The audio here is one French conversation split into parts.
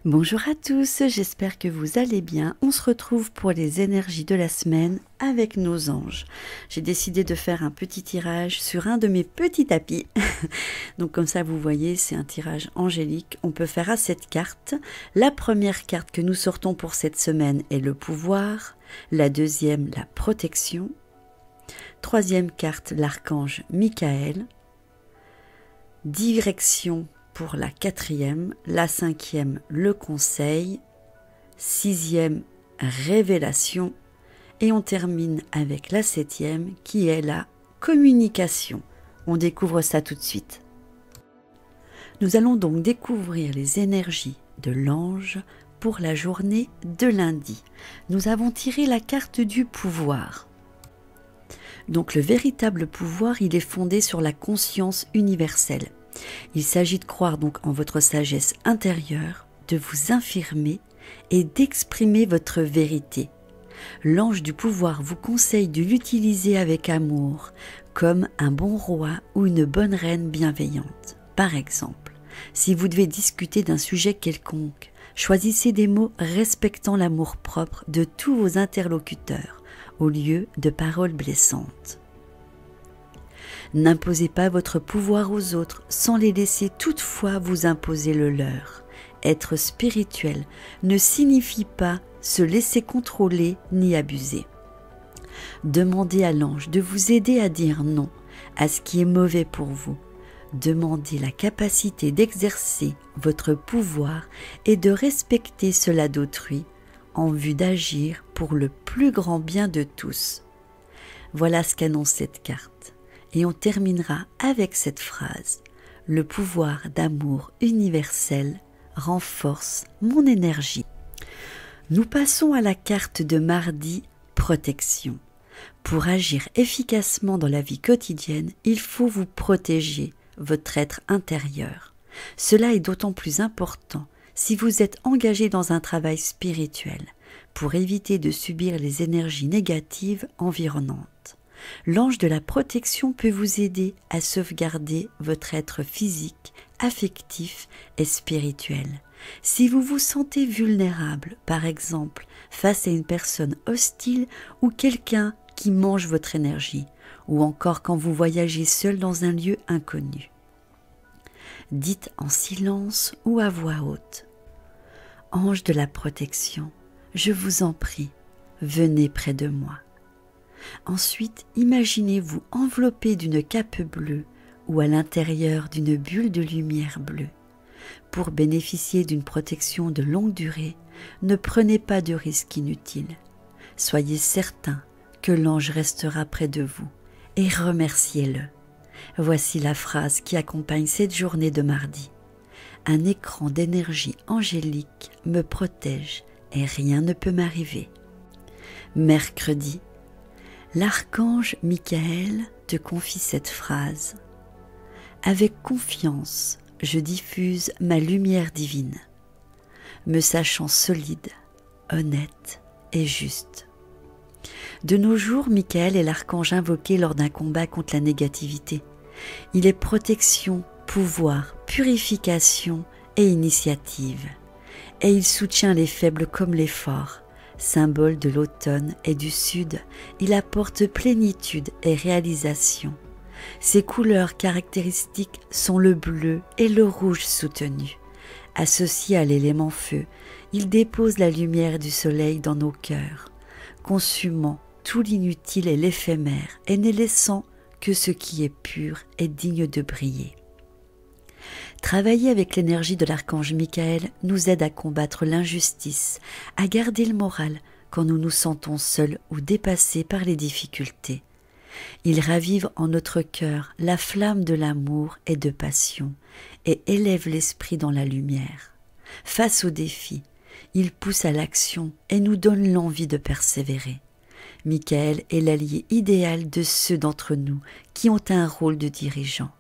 Bonjour à tous, j'espère que vous allez bien. On se retrouve pour les énergies de la semaine avec nos anges. J'ai décidé de faire un petit tirage sur un de mes petits tapis. Donc comme ça vous voyez, c'est un tirage angélique. On peut faire à 7 cartes. La première carte que nous sortons pour cette semaine est le pouvoir. La deuxième, la protection. Troisième carte, l'archange Michael. Direction pour la quatrième, la cinquième, le conseil, sixième, révélation, et on termine avec la septième qui est la communication. On découvre ça tout de suite. Nous allons donc découvrir les énergies de l'ange pour la journée de lundi. Nous avons tiré la carte du pouvoir. Donc le véritable pouvoir, il est fondé sur la conscience universelle. Il s'agit de croire donc en votre sagesse intérieure, de vous affirmer et d'exprimer votre vérité. L'ange du pouvoir vous conseille de l'utiliser avec amour, comme un bon roi ou une bonne reine bienveillante. Par exemple, si vous devez discuter d'un sujet quelconque, choisissez des mots respectant l'amour-propre de tous vos interlocuteurs, au lieu de paroles blessantes. N'imposez pas votre pouvoir aux autres sans les laisser toutefois vous imposer le leur. Être spirituel ne signifie pas se laisser contrôler ni abuser. Demandez à l'ange de vous aider à dire non à ce qui est mauvais pour vous. Demandez la capacité d'exercer votre pouvoir et de respecter cela d'autrui en vue d'agir pour le plus grand bien de tous. Voilà ce qu'annonce cette carte. Et on terminera avec cette phrase. Le pouvoir d'amour universel renforce mon énergie. Nous passons à la carte de mardi, protection. Pour agir efficacement dans la vie quotidienne, il faut vous protéger votre être intérieur. Cela est d'autant plus important si vous êtes engagé dans un travail spirituel pour éviter de subir les énergies négatives environnantes. L'ange de la protection peut vous aider à sauvegarder votre être physique, affectif et spirituel. Si vous vous sentez vulnérable, par exemple, face à une personne hostile ou quelqu'un qui mange votre énergie, ou encore quand vous voyagez seul dans un lieu inconnu. Dites en silence ou à voix haute. Ange de la protection, je vous en prie, venez près de moi. Ensuite, imaginez-vous enveloppé d'une cape bleue ou à l'intérieur d'une bulle de lumière bleue. Pour bénéficier d'une protection de longue durée, ne prenez pas de risques inutiles. Soyez certain que l'ange restera près de vous et remerciez-le. Voici la phrase qui accompagne cette journée de mardi. Un écran d'énergie angélique me protège et rien ne peut m'arriver. Mercredi, l'archange Michael te confie cette phrase. Avec confiance, je diffuse ma lumière divine, me sachant solide, honnête et juste. De nos jours, Michael est l'archange invoqué lors d'un combat contre la négativité. Il est protection, pouvoir, purification et initiative. Et il soutient les faibles comme les forts. Symbole de l'automne et du sud, il apporte plénitude et réalisation. Ses couleurs caractéristiques sont le bleu et le rouge soutenu. Associé à l'élément feu, il dépose la lumière du soleil dans nos cœurs, consumant tout l'inutile et l'éphémère et ne laissant que ce qui est pur et digne de briller. Travailler avec l'énergie de l'archange Michael nous aide à combattre l'injustice, à garder le moral quand nous nous sentons seuls ou dépassés par les difficultés. Il ravive en notre cœur la flamme de l'amour et de passion et élève l'esprit dans la lumière. Face aux défis, il pousse à l'action et nous donne l'envie de persévérer. Michael est l'allié idéal de ceux d'entre nous qui ont un rôle de dirigeant.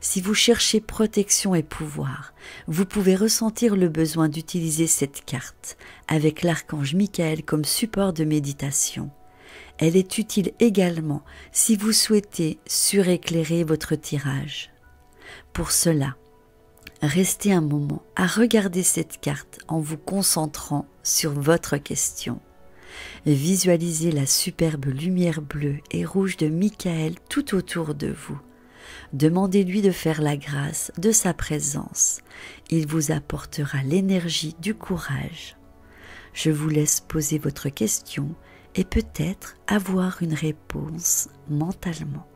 Si vous cherchez protection et pouvoir, vous pouvez ressentir le besoin d'utiliser cette carte avec l'archange Michael comme support de méditation. Elle est utile également si vous souhaitez suréclairer votre tirage. Pour cela, Restez un moment à regarder cette carte en vous concentrant sur votre question. Visualisez la superbe lumière bleue et rouge de Michael tout autour de vous. Demandez-lui de faire la grâce de sa présence. Il vous apportera l'énergie du courage. Je vous laisse poser votre question et peut-être avoir une réponse mentalement.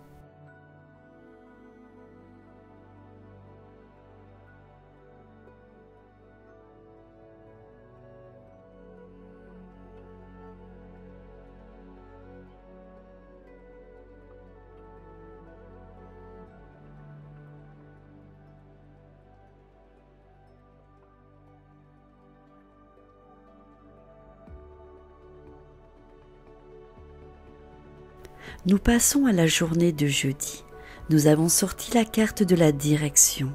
Nous passons à la journée de jeudi. Nous avons sorti la carte de la direction.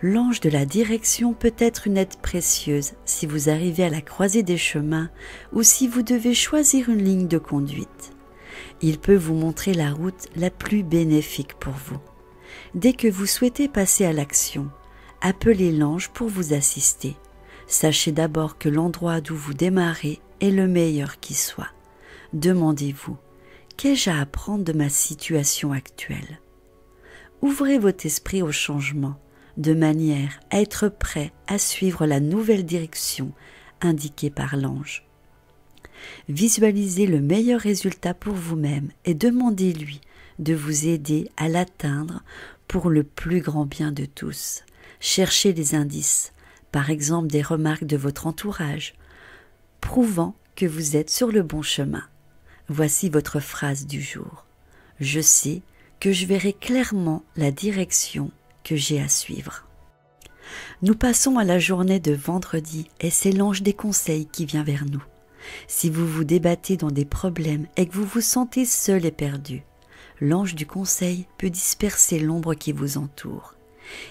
L'ange de la direction peut être une aide précieuse si vous arrivez à la croisée des chemins ou si vous devez choisir une ligne de conduite. Il peut vous montrer la route la plus bénéfique pour vous. Dès que vous souhaitez passer à l'action, appelez l'ange pour vous assister. Sachez d'abord que l'endroit d'où vous démarrez est le meilleur qui soit. Demandez-vous: qu'ai-je à apprendre de ma situation actuelle? Ouvrez votre esprit au changement, de manière à être prêt à suivre la nouvelle direction indiquée par l'ange. Visualisez le meilleur résultat pour vous-même et demandez-lui de vous aider à l'atteindre pour le plus grand bien de tous. Cherchez des indices, par exemple des remarques de votre entourage, prouvant que vous êtes sur le bon chemin. Voici votre phrase du jour. Je sais que je verrai clairement la direction que j'ai à suivre. Nous passons à la journée de vendredi et c'est l'ange des conseils qui vient vers nous. Si vous vous débattez dans des problèmes et que vous vous sentez seul et perdu, l'ange du conseil peut disperser l'ombre qui vous entoure.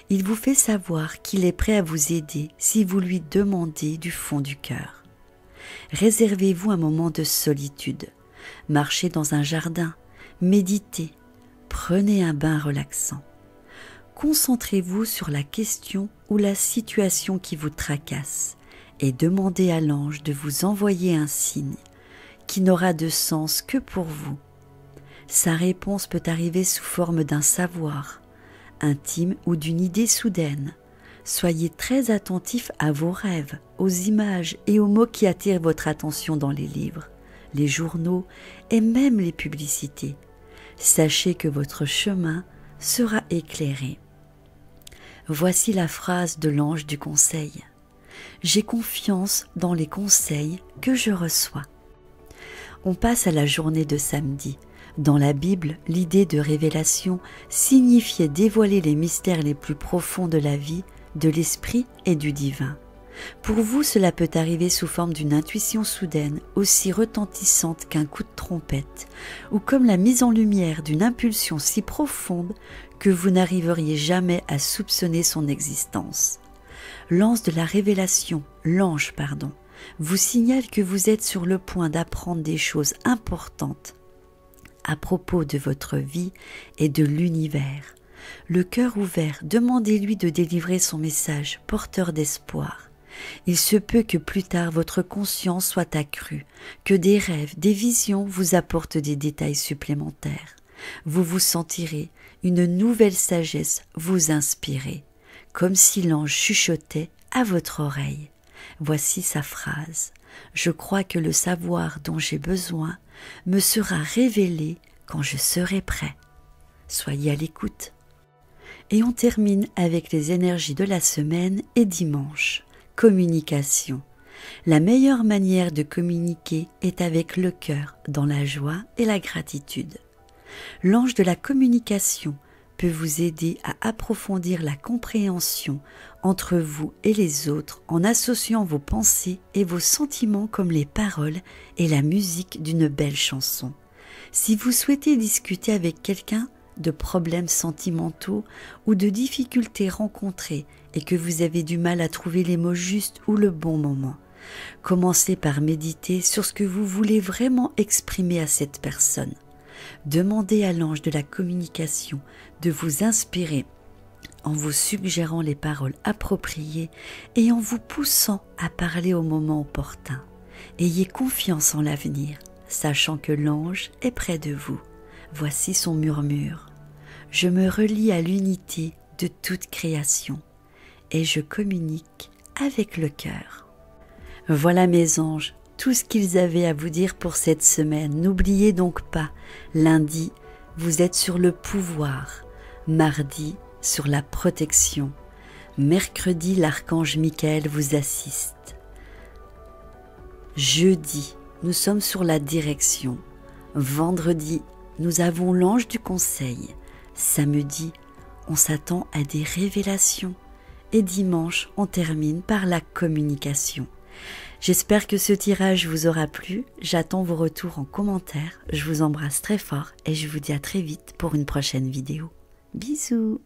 Il vous fait savoir qu'il est prêt à vous aider si vous lui demandez du fond du cœur. Réservez-vous un moment de solitude. Marchez dans un jardin, méditez, prenez un bain relaxant. Concentrez-vous sur la question ou la situation qui vous tracasse et demandez à l'ange de vous envoyer un signe qui n'aura de sens que pour vous. Sa réponse peut arriver sous forme d'un savoir intime ou d'une idée soudaine. Soyez très attentif à vos rêves, aux images et aux mots qui attirent votre attention dans les livres, les journaux et même les publicités. Sachez que votre chemin sera éclairé. Voici la phrase de l'ange du conseil. J'ai confiance dans les conseils que je reçois. On passe à la journée de samedi. Dans la Bible, l'idée de révélation signifiait dévoiler les mystères les plus profonds de la vie, de l'esprit et du divin. Pour vous, cela peut arriver sous forme d'une intuition soudaine, aussi retentissante qu'un coup de trompette, ou comme la mise en lumière d'une impulsion si profonde que vous n'arriveriez jamais à soupçonner son existence. L'ange de la révélation, vous signale que vous êtes sur le point d'apprendre des choses importantes à propos de votre vie et de l'univers. Le cœur ouvert, demandez-lui de délivrer son message porteur d'espoir. Il se peut que plus tard votre conscience soit accrue, que des rêves, des visions vous apportent des détails supplémentaires. Vous vous sentirez une nouvelle sagesse vous inspirer, comme si l'ange chuchotait à votre oreille. Voici sa phrase. Je crois que le savoir dont j'ai besoin me sera révélé quand je serai prêt. Soyez à l'écoute. Et on termine avec les énergies de la semaine et dimanche. Communication. La meilleure manière de communiquer est avec le cœur, dans la joie et la gratitude. L'ange de la communication peut vous aider à approfondir la compréhension entre vous et les autres en associant vos pensées et vos sentiments comme les paroles et la musique d'une belle chanson. Si vous souhaitez discuter avec quelqu'un de problèmes sentimentaux ou de difficultés rencontrées et que vous avez du mal à trouver les mots justes ou le bon moment, commencez par méditer sur ce que vous voulez vraiment exprimer à cette personne. Demandez à l'ange de la communication de vous inspirer en vous suggérant les paroles appropriées et en vous poussant à parler au moment opportun. Ayez confiance en l'avenir, sachant que l'ange est près de vous. Voici son murmure. Je me relie à l'unité de toute création et je communique avec le cœur. Voilà mes anges, tout ce qu'ils avaient à vous dire pour cette semaine. N'oubliez donc pas, lundi, vous êtes sur le pouvoir, mardi, sur la protection, mercredi, l'archange Michael vous assiste. Jeudi, nous sommes sur la direction. Vendredi, nous avons l'ange du conseil. Samedi, on s'attend à des révélations. Et dimanche, on termine par la communication. J'espère que ce tirage vous aura plu. J'attends vos retours en commentaire. Je vous embrasse très fort et je vous dis à très vite pour une prochaine vidéo. Bisous!